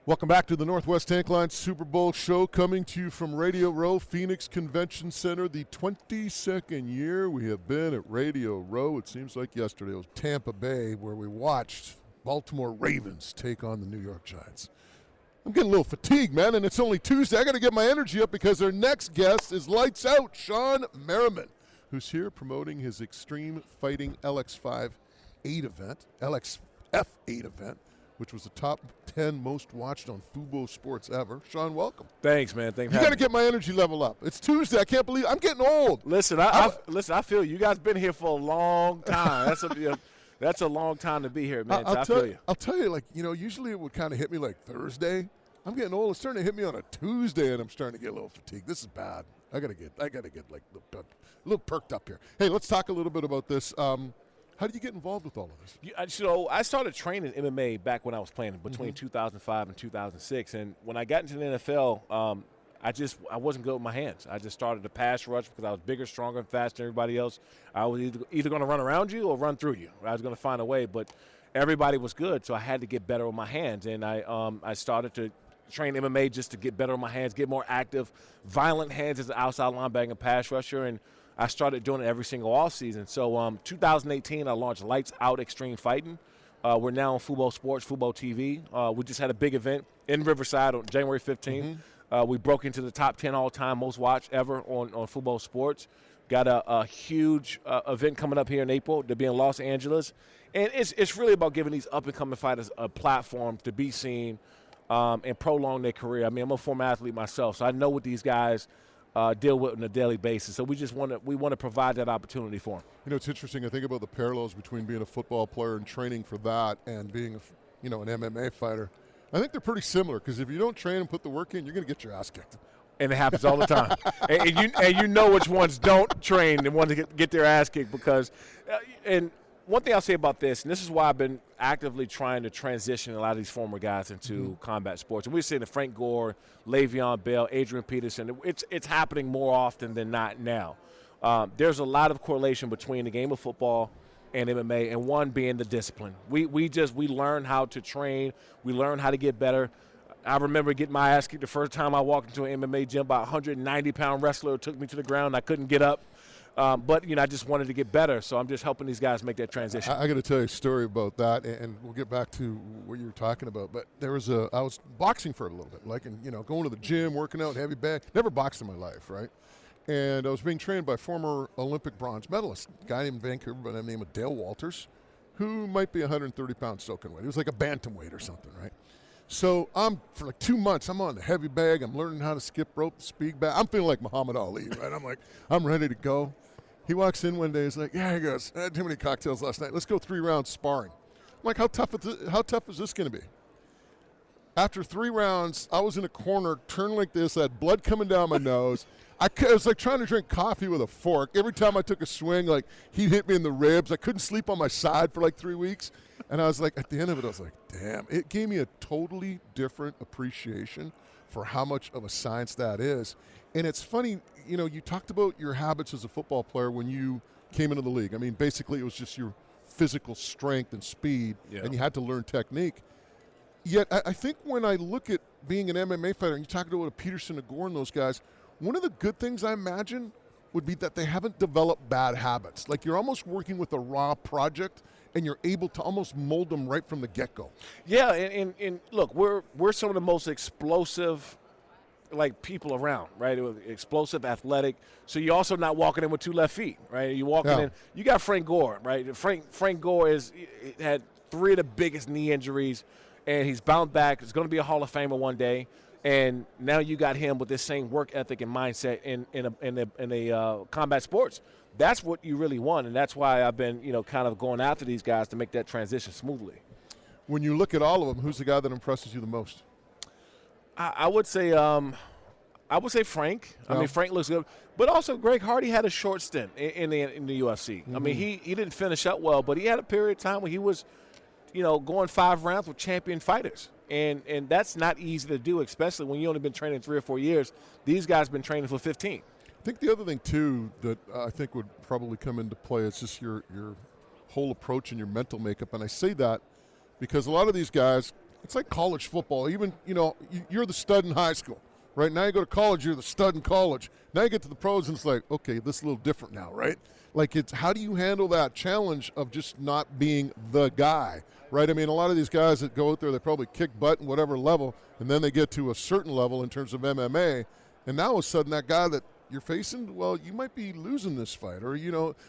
Welcome back to the Northwest Tank Line Super Bowl show, coming to you from Radio Row, Phoenix Convention Center. The 22nd year we have been at Radio Row. It seems like yesterday. It was Tampa Bay, where we watched Baltimore Ravens take on the New York Giants. I'm getting a little fatigued, man, and it's only Tuesday. I got to get my energy up because our next guest is Lights Out, Shawne Merriman, who's here promoting his Extreme Fighting LX5 8 event, LXF8 event, which was the top 10 most watched on Fubo Sports ever. Shawne, welcome. Thanks, man. Thanks. You got to get my energy level up. It's Tuesday. I can't believe I'm getting old. Listen, I feel you guys been here for a long time. That's a long time to be here, man. I feel you. I'll tell you, usually it would kind of hit me like Thursday. I'm getting old. It's starting to hit me on a Tuesday, and I'm starting to get a little fatigued. This is bad. I gotta get like a little perked up here. Hey, let's talk a little bit about this. How did you get involved with all of this? I started training MMA back when I was playing between 2005 and 2006, and when I got into the NFL, I wasn't good with my hands. I just started to pass rush because I was bigger, stronger, and faster than everybody else. I was either going to run around you or run through you. I was going to find a way, but everybody was good, so I had to get better with my hands, and I started to train MMA just to get better with my hands, get more active, violent hands as an outside linebacker and pass rusher, and I started doing it every single offseason. So 2018, I launched Lights Out Extreme Fighting. We're now on Fubo Sports, Fubo TV. We just had a big event in Riverside on January 15th. We broke into the top 10 all-time most watched ever on Fubo Sports. Got a huge event coming up here in April to be in Los Angeles. And it's really about giving these up-and-coming fighters a platform to be seen and prolong their career. I mean, I'm a former athlete myself, so I know what these guys deal with on a daily basis. So we want to provide that opportunity for them. You know, it's interesting. I think about the parallels between being a football player and training for that and being an MMA fighter. I think they're pretty similar, because if you don't train and put the work in, you're going to get your ass kicked. And it happens all the time. and you know which ones don't train and want to get their ass kicked because and one thing I'll say about this, and this is why I've been actively trying to transition a lot of these former guys into combat sports. And we're seeing Frank Gore, Le'Veon Bell, Adrian Peterson. It's happening more often than not now. There's a lot of correlation between the game of football and MMA, and one being the discipline. We learn how to train. We learn how to get better. I remember getting my ass kicked the first time I walked into an MMA gym by a 190-pound wrestler took me to the ground. I couldn't get up. But I just wanted to get better, so I'm just helping these guys make that transition. I got to tell you a story about that, and we'll get back to what you were talking about. But I was boxing for a little bit, going to the gym, working out, heavy bag. Never boxed in my life, right? And I was being trained by a former Olympic bronze medalist, a guy named Vancouver by the name of Dale Walters, who might be 130 pounds soaking weight. He was like a bantamweight or something, right? So for like 2 months, I'm on the heavy bag. I'm learning how to skip rope, speed bag. I'm feeling like Muhammad Ali, right? I'm like, I'm ready to go. He walks in one day. He's like, yeah, he goes, I had too many cocktails last night. Let's go 3 rounds sparring. I'm like, how tough is this going to be? After 3 rounds, I was in a corner, turned like this. I had blood coming down my nose. I was like trying to drink coffee with a fork. Every time I took a swing, like he'd hit me in the ribs. I couldn't sleep on my side for like 3 weeks. And I was like, at the end of it, I was like, damn. It gave me a totally different appreciation for how much of a science that is. And it's funny, you talked about your habits as a football player when you came into the league. I mean, basically it was just your physical strength and speed, and you had to learn technique. Yet I think when I look at being an MMA fighter, and you talk about Peterson and Gore and those guys, one of the good things I imagine would be that they haven't developed bad habits. Like you're almost working with a raw project, and you're able to almost mold them right from the get-go. Yeah, and look, we're some of the most explosive people around, right? Explosive, athletic. So you're also not walking in with 2 left feet, right? You're walking in. You got Frank Gore, right? Frank Gore had 3 of the biggest knee injuries, and he's bounced back. He's going to be a Hall of Famer one day. And now you got him with this same work ethic and mindset in a combat sports. That's what you really want, and that's why I've been, kind of going after these guys to make that transition smoothly. When you look at all of them, who's the guy that impresses you the most? I would say Frank. I mean, Frank looks good, but also Greg Hardy had a short stint in the UFC. I mean, he didn't finish up well, but he had a period of time where he was, going 5 rounds with champion fighters. And that's not easy to do, especially when you only been training 3 or 4 years. These guys been training for 15. I think the other thing, too, that I think would probably come into play is just your whole approach and your mental makeup. And I say that because a lot of these guys it's like college football. Even, you're the stud in high school, right? Now you go to college, you're the stud in college. Now you get to the pros, and it's like, okay, this is a little different now, right? Like, it's how do you handle that challenge of just not being the guy, right? I mean, a lot of these guys that go out there, they probably kick butt in whatever level, and then they get to a certain level in terms of MMA, and now all of a sudden that guy that you're facing, well, you might be losing this fight. Or,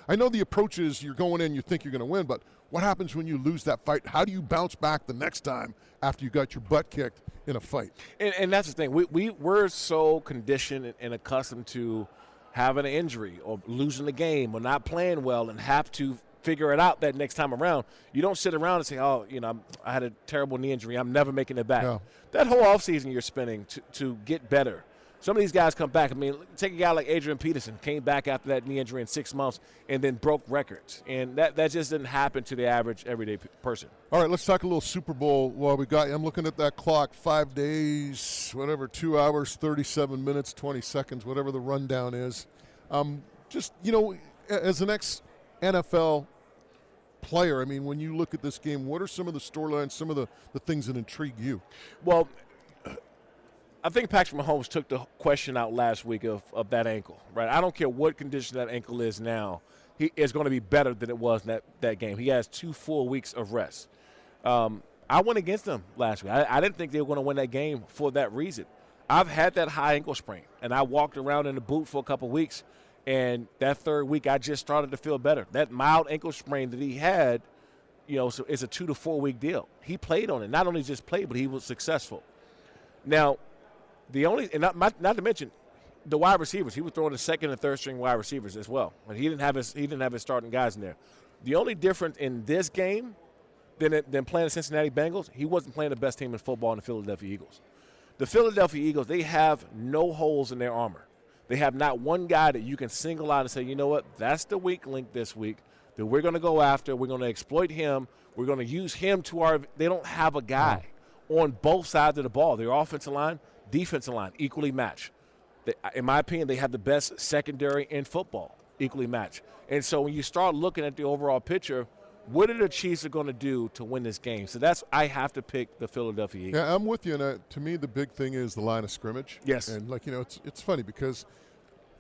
I know the approach is you're going in, you think you're going to win, but what happens when you lose that fight? How do you bounce back the next time after you got your butt kicked in a fight? And that's the thing. We're so conditioned and accustomed to having an injury or losing the game or not playing well and have to figure it out that next time around. You don't sit around and say, oh, I had a terrible knee injury. I'm never making it back. Yeah. That whole offseason you're spending to get better. Some of these guys come back. I mean, take a guy like Adrian Peterson, came back after that knee injury in 6 months and then broke records. And that just didn't happen to the average everyday person. All right, let's talk a little Super Bowl while we got you. I'm looking at that clock, 5 days, 2 hours, 37 minutes, 20 seconds, whatever the rundown is. As an ex-NFL player, I mean, when you look at this game, what are some of the storylines, some of the things that intrigue you? Well, I think Patrick Mahomes took the question out last week of that ankle, right? I don't care what condition that ankle is now. He is going to be better than it was in that game. He has 2 full weeks of rest. I went against them last week. I didn't think they were going to win that game for that reason. I've had that high ankle sprain, and I walked around in the boot for a couple weeks, and that 3rd week I just started to feel better. That mild ankle sprain that he had, so it's a 2 to 4 week deal. He played on it. Not only just played, but he was successful. Now, not to mention the wide receivers. He was throwing the 2nd and 3rd string wide receivers as well. And he didn't have his starting guys in there. The only difference in this game than playing the Cincinnati Bengals, he wasn't playing the best team in football in the Philadelphia Eagles. The Philadelphia Eagles, they have no holes in their armor. They have not one guy that you can single out and say, you know what, that's the weak link this week that we're going to go after. We're going to exploit him. We're going to use him to our – they don't have a guy on both sides of the ball. Their offensive line, defensive line, equally matched. In my opinion, they have the best secondary in football, equally matched. And so when you start looking at the overall picture, what are the Chiefs going to do to win this game? So I have to pick the Philadelphia Eagles. Yeah, I'm with you. And to me, the big thing is the line of scrimmage. Yes. And, it's funny because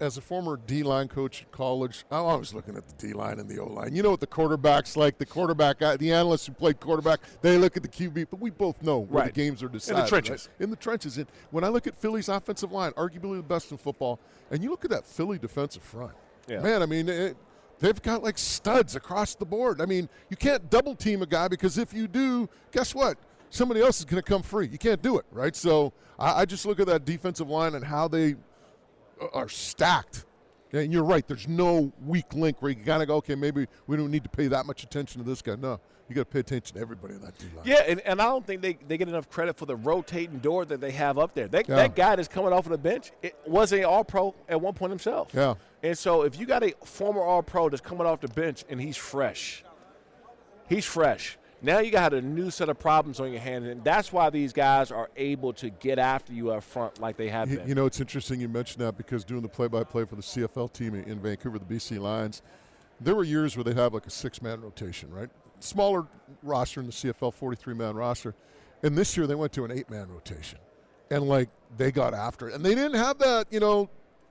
as a former D-line coach at college, I'm always looking at the D-line and the O-line. You know what the quarterback's like, the analysts who played quarterback, they look at the QB, but we both know where the games are decided. In the trenches. Right? In the trenches. And when I look at Philly's offensive line, arguably the best in football, and you look at that Philly defensive front, man, I mean, they've got like studs across the board. I mean, you can't double team a guy because if you do, guess what? Somebody else is going to come free. You can't do it, right? So I just look at that defensive line and how they are stacked. And you're right. There's no weak link where you kind of go, okay, maybe we don't need to pay that much attention to this guy. No, you got to pay attention to everybody in that D-line. Yeah, and I don't think they get enough credit for the rotating door that they have up there. That guy that's coming off of the bench was an All-Pro at one point himself. Yeah. And so if you got a former All-Pro that's coming off the bench and he's fresh. Now you got a new set of problems on your hands, and that's why these guys are able to get after you up front like they have been. You know, it's interesting you mentioned that because doing the play-by-play for the CFL team in Vancouver, the BC Lions, there were years where they'd have like a 6-man rotation, right? Smaller roster in the CFL, 43-man roster. And this year they went to an 8-man rotation. And, they got after it. And they didn't have that,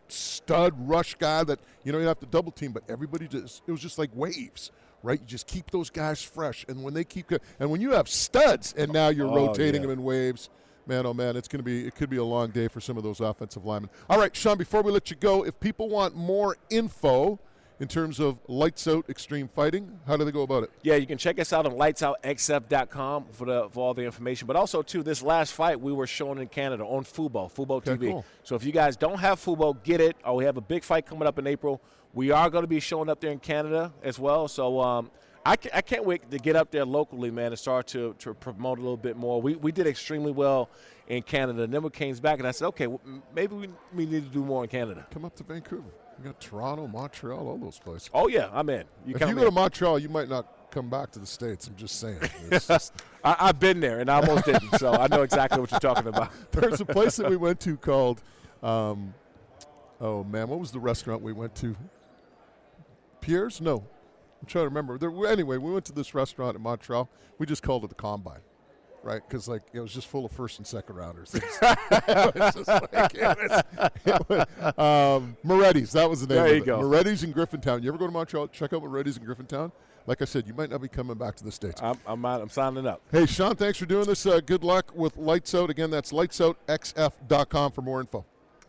stud rush guy that, you have to double team. But everybody it was just like waves. Right, you just keep those guys fresh, and when you have studs, and now you're rotating them in waves, man, oh man, it could be a long day for some of those offensive linemen. All right, Shawne, before we let you go, if people want more info in terms of Lights Out Extreme Fighting, how do they go about it? Yeah, you can check us out on lightsoutxf.com for all the information. But also, too, this last fight we were showing in Canada on Fubo TV. Cool. So if you guys don't have Fubo, get it. We have a big fight coming up in April. We are going to be showing up there in Canada as well. So I can't wait to get up there locally, man, and start to promote a little bit more. We did extremely well in Canada. And then we came back, and I said, okay, maybe we need to do more in Canada. Come up to Vancouver. You got Toronto, Montreal, all those places. Oh, yeah, I'm in. If you go to Montreal, you might not come back to the States. I'm just saying. I've been there, and I almost didn't, so I know exactly what you're talking about. There's a place that we went to called, what was the restaurant we went to? Pierre's? No. I'm trying to remember. Anyway, we went to this restaurant in Montreal. We just called it the Combine. right? Because like it was just full of first and second rounders. It was just like, Moretti's, that was the name There of you it. go. Moretti's in Griffintown. You ever go to Montreal? Check out Moretti's in Griffintown. Like I said, you might not be coming back to the States. I'm signing up. Hey, Shawne, thanks for doing this. Good luck with Lights Out. Again, that's lightsoutxf.com for more info.